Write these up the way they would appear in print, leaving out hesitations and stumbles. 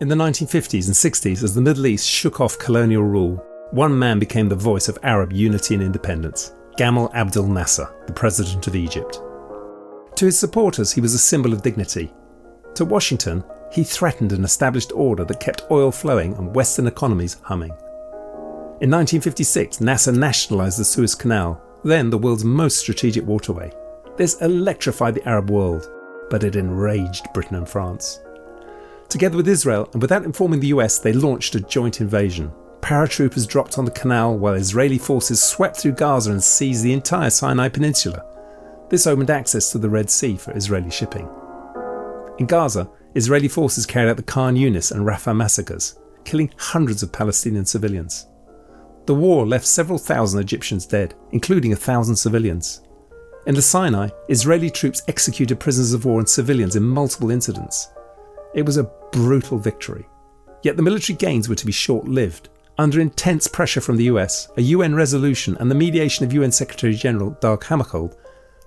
In the 1950s and 60s, as the Middle East shook off colonial rule, one man became the voice of Arab unity and independence, Gamal Abdel Nasser, the president of Egypt. To his supporters, he was a symbol of dignity. To Washington, he threatened an established order that kept oil flowing and Western economies humming. In 1956, Nasser nationalised the Suez Canal, then the world's most strategic waterway. This electrified the Arab world, but it enraged Britain and France. Together with Israel, and without informing the US, they launched a joint invasion. Paratroopers dropped on the canal while Israeli forces swept through Gaza and seized the entire Sinai Peninsula. This opened access to the Red Sea for Israeli shipping. In Gaza, Israeli forces carried out the Khan Yunis and Rafah massacres, killing hundreds of Palestinian civilians. The war left several thousand Egyptians dead, including 1,000 civilians. In the Sinai, Israeli troops executed prisoners of war and civilians in multiple incidents. It was a brutal victory. Yet the military gains were to be short-lived. Under intense pressure from the US, a UN resolution and the mediation of UN Secretary-General Dag Hammarskjöld,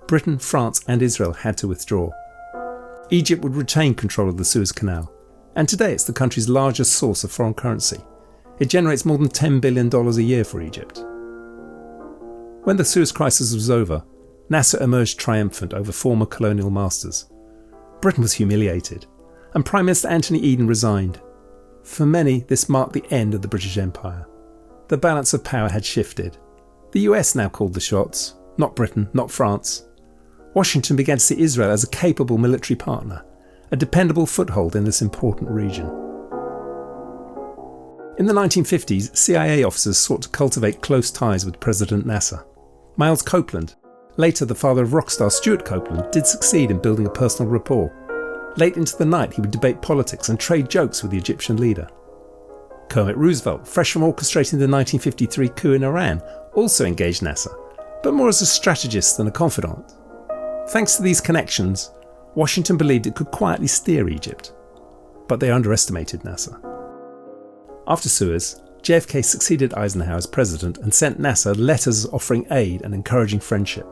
Britain, France and Israel had to withdraw. Egypt would retain control of the Suez Canal, and today it's the country's largest source of foreign currency. It generates more than $10 billion a year for Egypt. When the Suez crisis was over, Nasser emerged triumphant over former colonial masters. Britain was humiliated, and Prime Minister Anthony Eden resigned. For many, this marked the end of the British Empire. The balance of power had shifted. The US now called the shots, not Britain, not France. Washington began to see Israel as a capable military partner, a dependable foothold in this important region. In the 1950s, CIA officers sought to cultivate close ties with President Nasser. Miles Copeland, later the father of rock star Stuart Copeland, did succeed in building a personal rapport. Late into the night, he would debate politics and trade jokes with the Egyptian leader. Kermit Roosevelt, fresh from orchestrating the 1953 coup in Iran, also engaged Nasser, but more as a strategist than a confidant. Thanks to these connections, Washington believed it could quietly steer Egypt. But they underestimated Nasser. After Suez, JFK succeeded Eisenhower as president and sent Nasser letters offering aid and encouraging friendship.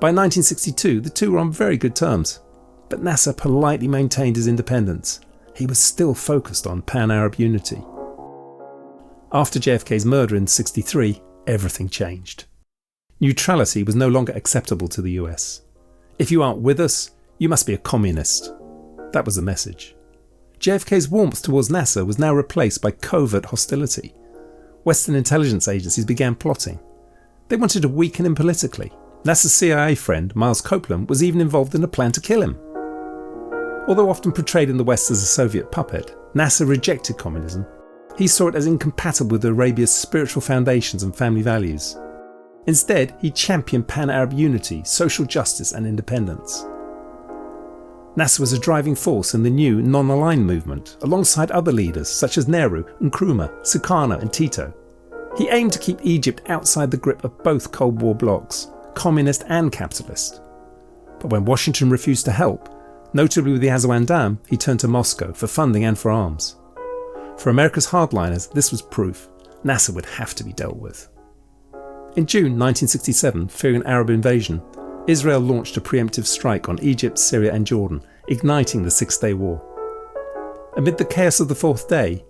By 1962, the two were on very good terms. But Nasser politely maintained his independence. He was still focused on pan-Arab unity. After JFK's murder in 1963, everything changed. Neutrality was no longer acceptable to the US. If you aren't with us, you must be a communist. That was the message. JFK's warmth towards Nasser was now replaced by covert hostility. Western intelligence agencies began plotting. They wanted to weaken him politically. Nasser's CIA friend, Miles Copeland, was even involved in a plan to kill him. Although often portrayed in the West as a Soviet puppet, Nasser rejected communism. He saw it as incompatible with Arabia's spiritual foundations and family values. Instead, he championed pan-Arab unity, social justice and independence. Nasser was a driving force in the new non-aligned movement, alongside other leaders such as Nehru, Nkrumah, Sukarno and Tito. He aimed to keep Egypt outside the grip of both Cold War blocs, communist and capitalist. But when Washington refused to help, notably with the Azawad Dam, he turned to Moscow for funding and for arms. For America's hardliners, this was proof Nasser would have to be dealt with. In June 1967, fearing an Arab invasion, Israel launched a preemptive strike on Egypt, Syria and Jordan, igniting the Six-Day War. Amid the chaos of the fourth day,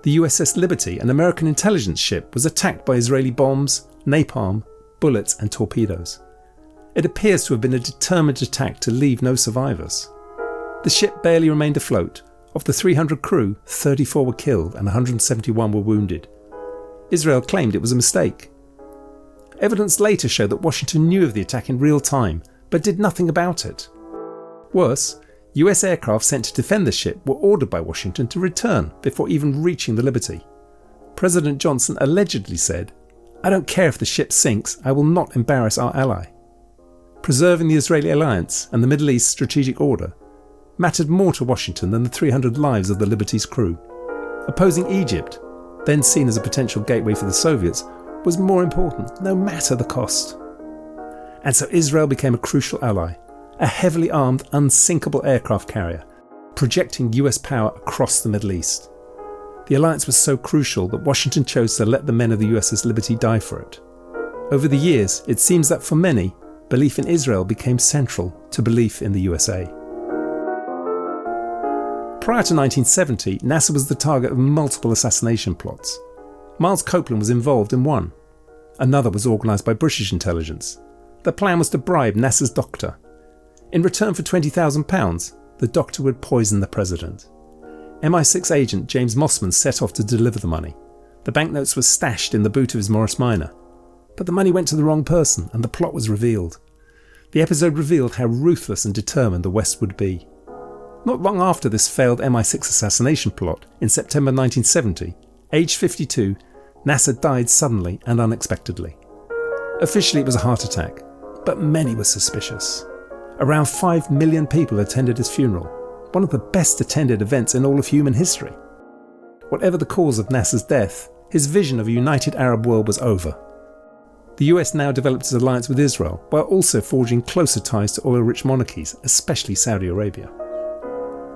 the USS Liberty, an American intelligence ship, was attacked by Israeli bombs, napalm, bullets and torpedoes. It appears to have been a determined attack to leave no survivors. The ship barely remained afloat. Of the 300 crew, 34 were killed and 171 were wounded. Israel claimed it was a mistake. Evidence later showed that Washington knew of the attack in real time, but did nothing about it. Worse, US aircraft sent to defend the ship were ordered by Washington to return before even reaching the Liberty. President Johnson allegedly said, "I don't care if the ship sinks, I will not embarrass our ally." Preserving the Israeli alliance and the Middle East strategic order mattered more to Washington than the 300 lives of the Liberty's crew. Opposing Egypt, then seen as a potential gateway for the Soviets, was more important, no matter the cost. And so Israel became a crucial ally, a heavily armed, unsinkable aircraft carrier, projecting US power across the Middle East. The alliance was so crucial that Washington chose to let the men of the USS Liberty die for it. Over the years, it seems that for many, belief in Israel became central to belief in the USA. Prior to 1970, Nasser was the target of multiple assassination plots. Miles Copeland was involved in one. Another was organised by British intelligence. The plan was to bribe Nasser's doctor. In return for £20,000, the doctor would poison the president. MI6 agent James Mossman set off to deliver the money. The banknotes were stashed in the boot of his Morris Minor. But the money went to the wrong person and the plot was revealed. The episode revealed how ruthless and determined the West would be. Not long after this failed MI6 assassination plot, in September 1970, aged 52, Nasser died suddenly and unexpectedly. Officially it was a heart attack, but many were suspicious. Around 5 million people attended his funeral, one of the best attended events in all of human history. Whatever the cause of Nasser's death, his vision of a united Arab world was over. The US now developed its alliance with Israel, while also forging closer ties to oil-rich monarchies, especially Saudi Arabia.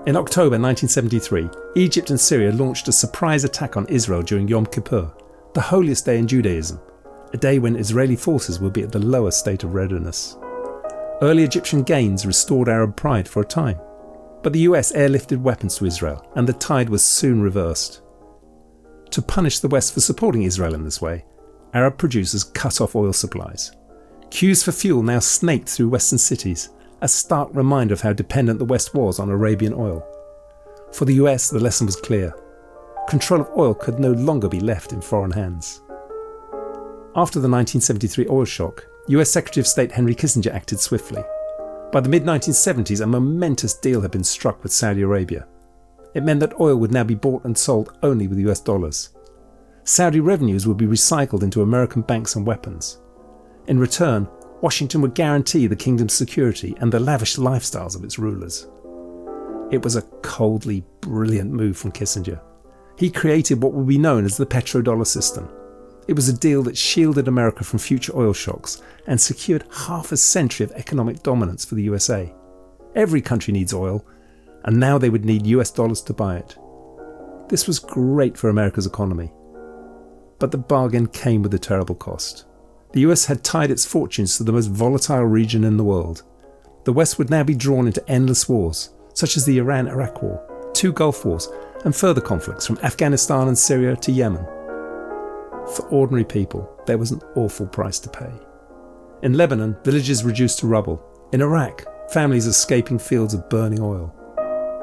In October 1973, Egypt and Syria launched a surprise attack on Israel during Yom Kippur, the holiest day in Judaism, a day when Israeli forces will be at the lowest state of readiness. Early Egyptian gains restored Arab pride for a time, but the US airlifted weapons to Israel and the tide was soon reversed. To punish the West for supporting Israel in this way, Arab producers cut off oil supplies. Queues for fuel now snaked through Western cities, a stark reminder of how dependent the West was on Arabian oil. For the US, the lesson was clear. Control of oil could no longer be left in foreign hands. After the 1973 oil shock, US Secretary of State Henry Kissinger acted swiftly. By the mid-1970s, a momentous deal had been struck with Saudi Arabia. It meant that oil would now be bought and sold only with US dollars. Saudi revenues would be recycled into American banks and weapons. In return, Washington would guarantee the kingdom's security and the lavish lifestyles of its rulers. It was a coldly brilliant move from Kissinger. He created what would be known as the petrodollar system. It was a deal that shielded America from future oil shocks and secured half a century of economic dominance for the USA. Every country needs oil, and now they would need US dollars to buy it. This was great for America's economy. But the bargain came with a terrible cost. The US had tied its fortunes to the most volatile region in the world. The West would now be drawn into endless wars, such as the Iran-Iraq War, 2 Gulf Wars, and further conflicts from Afghanistan and Syria to Yemen. For ordinary people, there was an awful price to pay. In Lebanon, villages reduced to rubble. In Iraq, families escaping fields of burning oil.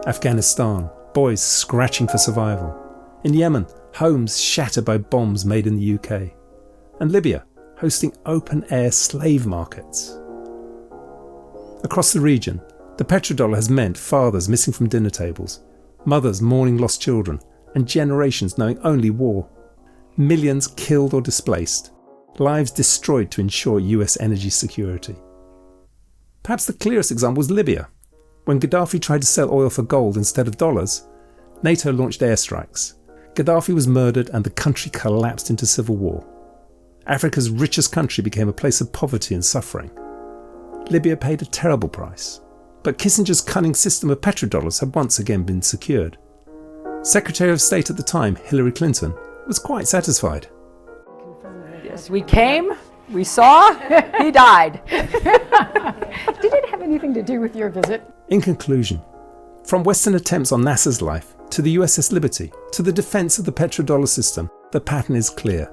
Afghanistan, boys scratching for survival. In Yemen, homes shattered by bombs made in the UK. And Libya, hosting open-air slave markets. Across the region, the petrodollar has meant fathers missing from dinner tables, mothers mourning lost children, and generations knowing only war. Millions killed or displaced, lives destroyed to ensure US energy security. Perhaps the clearest example was Libya. When Gaddafi tried to sell oil for gold instead of dollars, NATO launched airstrikes. Gaddafi was murdered and the country collapsed into civil war. Africa's richest country became a place of poverty and suffering. Libya paid a terrible price, but Kissinger's cunning system of petrodollars had once again been secured. Secretary of State at the time, Hillary Clinton, was quite satisfied. Yes, we came, we saw, he died. Did it have anything to do with your visit? In conclusion, from Western attempts on Nasser's life to the USS Liberty to the defence of the petrodollar system, the pattern is clear.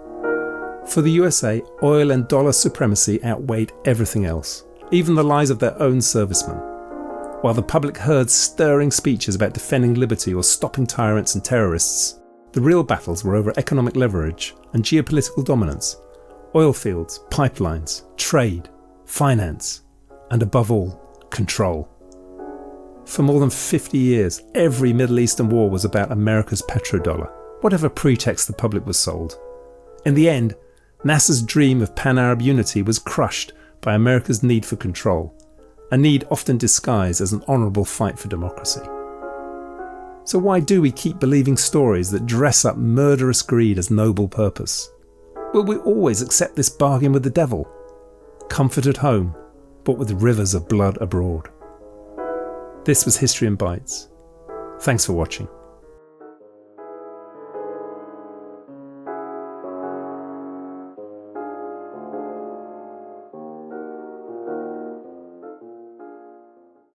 For the USA, oil and dollar supremacy outweighed everything else, even the lives of their own servicemen. While the public heard stirring speeches about defending liberty or stopping tyrants and terrorists, the real battles were over economic leverage and geopolitical dominance, oil fields, pipelines, trade, finance, and above all, control. For more than 50 years, every Middle Eastern war was about America's petrodollar, whatever pretext the public was sold. In the end, Nasser's dream of pan-Arab unity was crushed by America's need for control, a need often disguised as an honourable fight for democracy. So why do we keep believing stories that dress up murderous greed as noble purpose? Will we always accept this bargain with the devil? Comfort at home, but with rivers of blood abroad. This was History in Bites. Thanks for watching.